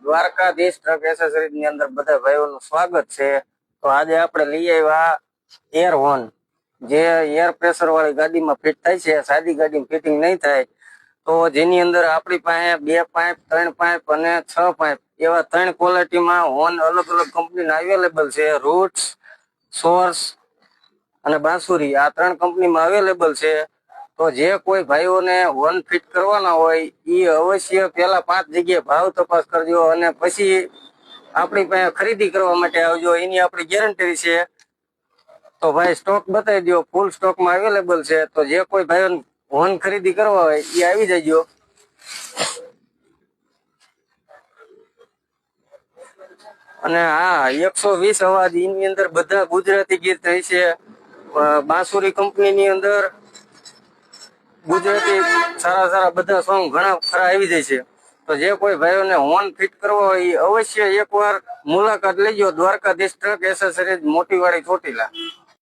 Dwarkadhish truck accessories ની અંદર બધા ભાઈઓનું સ્વાગત છે। તો આજે આપણે લઈ આવ્યા એર હોર્ન, જે એર પ્રેશર વાળી ગાડીમાં ફિટ થાય છે, સાદી ગાડીમાં ફિટિંગ નહીં થાય। તો જેની અંદર આપણી પાસે 2 પાઇપ, 3 પાઇપ અને 6 પાઇપ એવા 3 ક્વોલિટીમાં હોર્ન અલગ અલગ કંપનીના અવેલેબલ છે। રૂટ્સ, સોર્સ અને બાંસુરી આ 3 કંપનીમાં અવેલેબલ છે। તો જે કોઈ ભાઈઓને હોર્ન ફિટ કરવાના હોય એ અવશ્ય પહેલા 5 જગ્યાએ ભાવ તપાસ કરજો અને પછી આપણી પાસે ખરીદી કરવા માટે આવજો, એની આપણી ગેરંટી છે। તો ભાઈ સ્ટોક બતાવી દો, ફૂલ સ્ટોકમાં અવેલેબલ છે। તો જે કોઈ ભાઈઓને હોર્ન ખરીદી કરવા હોય એ આવી જજો। અને હા, 120 અવાજ એની અંદર બધા ગુજરાતી ગીત હોય છે। બાંસુરી કંપનીની અંદર ગુજરાતી સારા બધા સોંગ ઘણા ખરા આવી જાય છે। તો જે કોઈ ભાઈઓને હોર્ન ફિટ કરવા હોય એ અવશ્ય એકવાર મુલાકાત લેજો દ્વારકાધીશ ટ્રક એસેસરીઝ, મોટીવાડી, ચોટીલા।